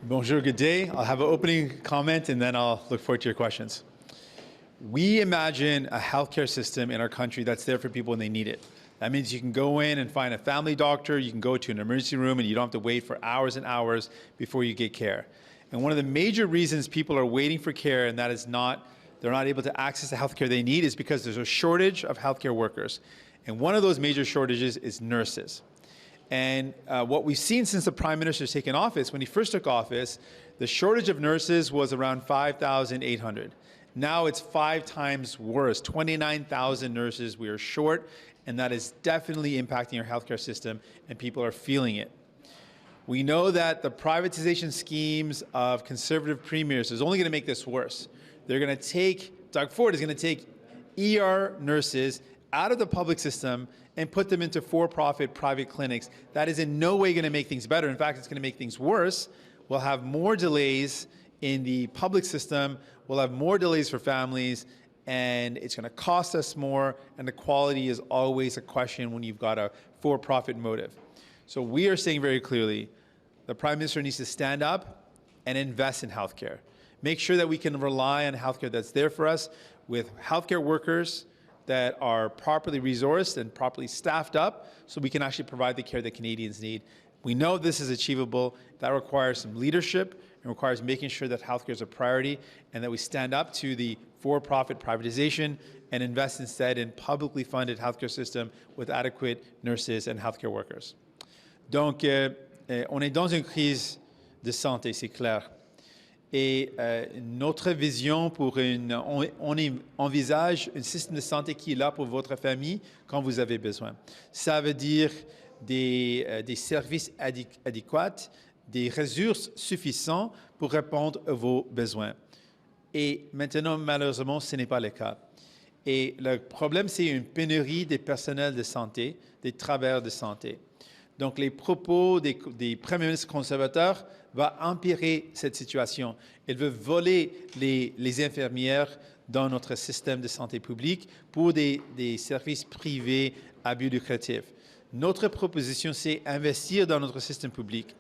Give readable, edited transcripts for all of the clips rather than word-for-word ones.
Bonjour, good day. I'll have an opening comment and then I'll look forward to your questions. We imagine a healthcare system in our country that's there for people when they need it. That means you can go in and find a family doctor, you can go to an emergency room and you don't have to wait for hours and hours before you get care. And one of the major reasons people are waiting for care and that is they're not able to access the healthcare they need is because there's a shortage of healthcare workers. And one of those major shortages is nurses. And what we've seen since the Prime Minister's taken office, when he first took office, the shortage of nurses was around 5,800. Now it's 5 times worse, 29,000 nurses we are short, and that is definitely impacting our healthcare system, and people are feeling it. We know that the privatization schemes of conservative premiers is only going to make this worse. They're going to take, Doug Ford is going to take ER nurses out of the public system and put them into for-profit private clinics. That is in no way going to make things better. In fact, it's going to make things worse. We'll have more delays in the public system. We'll have more delays for families, and it's going to cost us more, and the quality is always a question when you've got a for-profit motive. So we are saying very clearly, the Prime Minister needs to stand up and invest in healthcare. Make sure that we can rely on healthcare that's there for us with healthcare workers that are properly resourced and properly staffed up so we can actually provide the care that Canadians need. We know this is achievable. That requires some leadership and requires making sure that healthcare is a priority and that we stand up to the for-profit privatization and invest instead in publicly funded healthcare system with adequate nurses and healthcare workers. Donc, on est dans une crise de santé, c'est clair. Et notre vision on envisage un système de santé qui est là pour votre famille quand vous avez besoin. Ça veut dire des services adéquats, des ressources suffisantes pour répondre à vos besoins. Et maintenant, malheureusement, ce n'est pas le cas. Et le problème, c'est une pénurie des personnels de santé, des travailleurs de santé. Donc, les propos des premiers ministres conservateurs vont empirer cette situation. Ils veulent voler les infirmières dans notre système de santé publique pour des services privés à but lucratif. Notre proposition, c'est investir dans notre système public.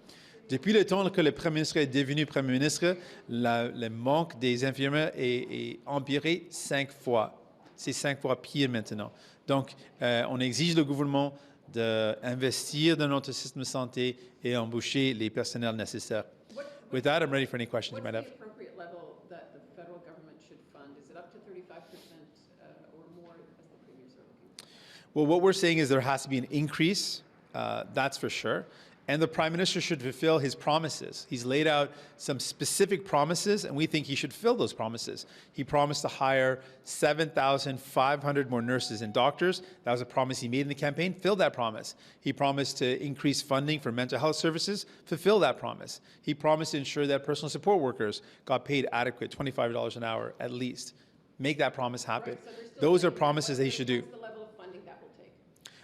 Depuis le temps que le Premier ministre est devenu Premier ministre, le manque des infirmières est empiré 5 fois. C'est 5 fois pire maintenant. Donc, on exige le gouvernement d'investir dans notre système de santé et embaucher les personnels nécessaires. With that, I'm ready for any questions you might have. What's the appropriate level that the federal government should fund? Is it up to 35% or more, as the premiers are looking for? Well, what we're saying is there has to be an increase, that's for sure. And the Prime Minister should fulfill his promises. He's laid out some specific promises, and we think he should fulfill those promises. He promised to hire 7,500 more nurses and doctors. That was a promise he made in the campaign. Fill that promise. He promised to increase funding for mental health services. Fulfill that promise. He promised to ensure that personal support workers got paid adequate, $25 an hour at least. Make that promise happen. Right, so those are promises that he should do. What's the level of funding that will take?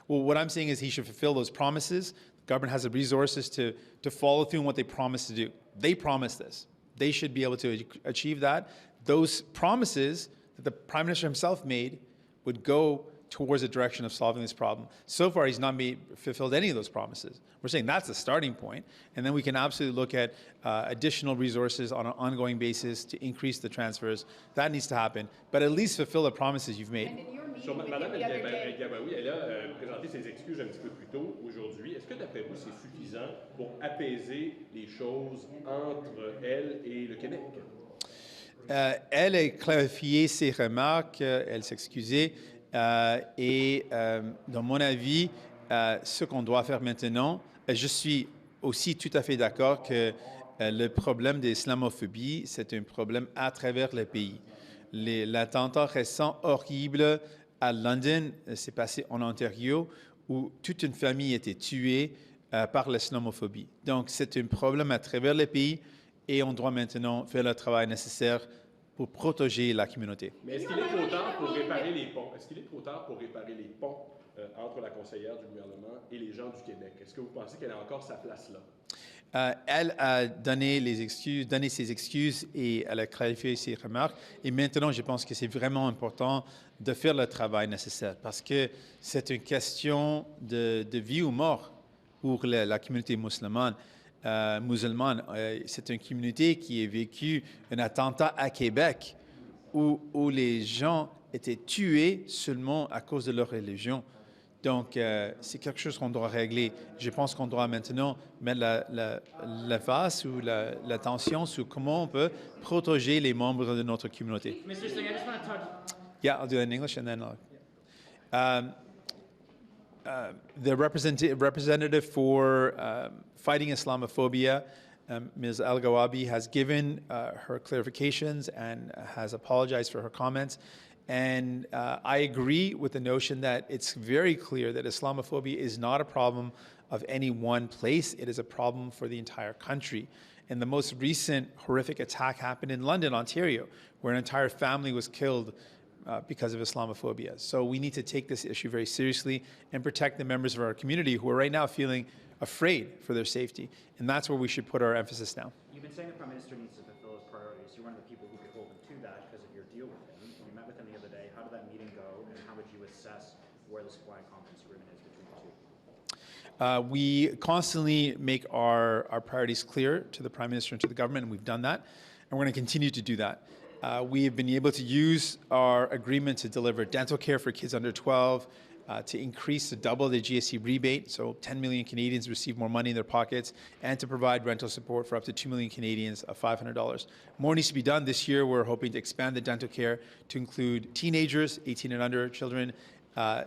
Well, what I'm saying is he should fulfill those promises. Government has the resources to follow through on what they promised to do. They promised this. They should be able to achieve that. Those promises that the Prime Minister himself made would go towards the direction of solving this problem. So far, he's not fulfilled any of those promises. We're saying that's the starting point, and then we can absolutely look at additional resources on an ongoing basis to increase the transfers. That needs to happen, but at least fulfill the promises you've made. And in your meeting Sur with Madame him the other day, El-Gabaoui, elle a présenté ses excuses un petit peu plus tôt aujourd'hui. Est-ce que d'après vous, c'est suffisant pour apaiser les choses entre elle et le Québec? Elle a clarifié ses remarques, elle s'excusait, et dans mon avis, ce qu'on doit faire maintenant, je suis aussi tout à fait d'accord que le problème de l'islamophobie, c'est un problème à travers le pays. L'attentat récent horrible à London s'est passé en Ontario, où toute une famille a été tuée par l'islamophobie. Donc, c'est un problème à travers le pays et on doit maintenant faire le travail nécessaire pour protéger la communauté. Mais est-ce qu'il est trop tard pour réparer les ponts? Est-ce qu'il est trop tard pour réparer les ponts entre la conseillère du gouvernement et les gens du Québec? Est-ce que vous pensez qu'elle a encore sa place là? Elle a donné ses excuses et elle a clarifié ses remarques. Et maintenant, je pense que c'est vraiment important de faire le travail nécessaire parce que c'est une question de vie ou mort pour la communauté musulmane. musulmane. C'est une communauté qui a vécu un attentat à Québec où les gens étaient tués seulement à cause de leur religion. Donc, c'est quelque chose qu'on doit régler. Je pense qu'on doit maintenant mettre la face ou l'attention sur comment on peut protéger les membres de notre communauté. Mr. Singh, I just want to talk. Yeah, I'll do that in English and then the representative for fighting Islamophobia, Ms. Al-Gawabi, has given her clarifications and has apologized for her comments. And I agree with the notion that it's very clear that Islamophobia is not a problem of any one place. It is a problem for the entire country. And the most recent horrific attack happened in London, Ontario, where an entire family was killed because of Islamophobia. So we need to take this issue very seriously and protect the members of our community who are right now feeling afraid for their safety. And that's where we should put our emphasis now. You've been saying the Prime Minister needs to fulfill his priorities. You're one of the people who could hold him to that because of your deal with him. When you met with him the other day, how did that meeting go, and how would you assess where the supply and confidence agreement is between the two? We constantly make our priorities clear to the Prime Minister and to the government, and we've done that, and we're going to continue to do that. We have been able to use our agreement to deliver dental care for kids under 12, to increase to double the GST rebate, so 10 million Canadians receive more money in their pockets, and to provide rental support for up to 2 million Canadians of $500. More needs to be done. This year, we're hoping to expand the dental care to include teenagers, 18 and under children,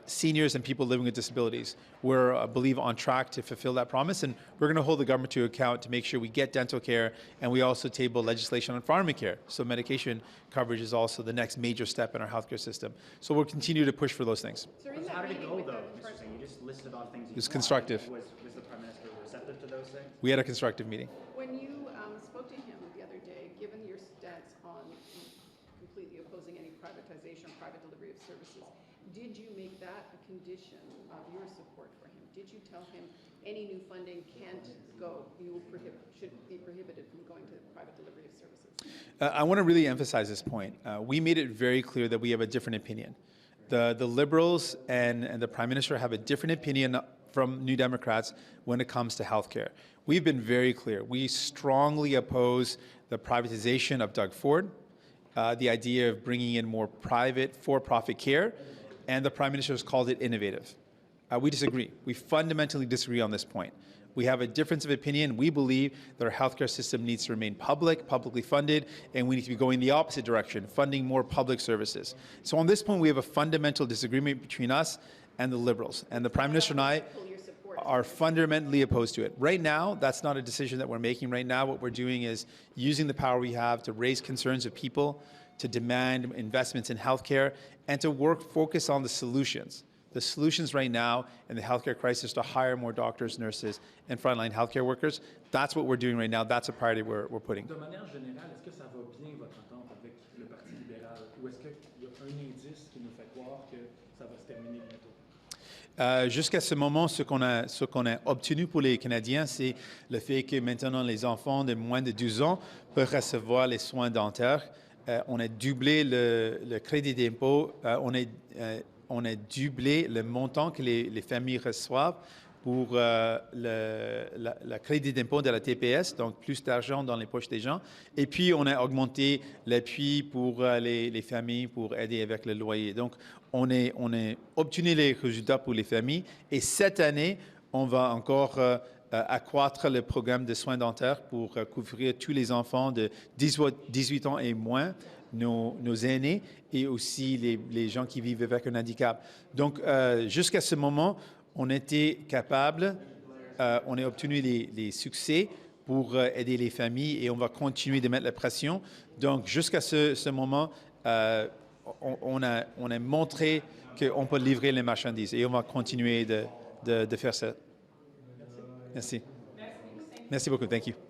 seniors, and people living with disabilities. We're, I believe, on track to fulfill that promise, and we're going to hold the government to account to make sure we get dental care, and we also table legislation on pharmacare. So medication coverage is also the next major step in our healthcare system. So we'll continue to push for those things. So in How that did it meeting go, with though, the Mr. Singh? You just listed off things. It was constructive. Was the Prime Minister receptive to those things? We had a constructive meeting. When you spoke to him the other day, given your stance on completely opposing any privatization or private delivery of services, did you make that a condition of your support for him? Did you tell him any new funding can't go, should be prohibited from going to private delivery of services? I want to really emphasize this point. We made it very clear that we have a different opinion. The Liberals and the Prime Minister have a different opinion from New Democrats when it comes to healthcare. We've been very clear. We strongly oppose the privatization of Doug Ford, the idea of bringing in more private for-profit care, and the Prime Minister has called it innovative. We disagree. We fundamentally disagree on this point. We have a difference of opinion. We believe that our healthcare system needs to remain publicly funded, and we need to be going the opposite direction, funding more public services. So on this point, we have a fundamental disagreement between us and the Liberals. And the Prime Minister and I are fundamentally opposed to it. Right now, that's not a decision that we're making. Right now, what we're doing is using the power we have to raise concerns of people, to demand investments in healthcare, and to focus on the solutions. The solutions right now in the healthcare crisis to hire more doctors, nurses, and frontline healthcare workers. That's what we're doing right now. That's a priority we're putting. De manière générale, est-ce que ça va bien votre entente avec le Parti libéral, ou est-ce qu'il y a un indice qui nous fait croire que ça va se terminer bientôt? Jusqu'à ce moment, ce qu'on a obtenu pour les Canadiens, c'est le fait que maintenant les enfants de moins de 12 ans peuvent recevoir les soins dentaires. On a doublé le crédit d'impôt. On a doublé le montant que les familles reçoivent pour le crédit d'impôt de la TPS, donc plus d'argent dans les poches des gens. Et puis, on a augmenté l'appui pour les familles pour aider avec le loyer. Donc, on a obtenu les résultats pour les familles. Et cette année, on va encore accroître le programme de soins dentaires pour couvrir tous les enfants de 18 ans et moins, nos aînés, et aussi les gens qui vivent avec un handicap. Donc, jusqu'à ce moment, on était capable, on a obtenu les succès pour aider les familles et on va continuer de mettre la pression. Donc, jusqu'à ce moment, on a montré qu'on peut livrer les marchandises et on va continuer de faire ça. Merci. Merci beaucoup. Thank you.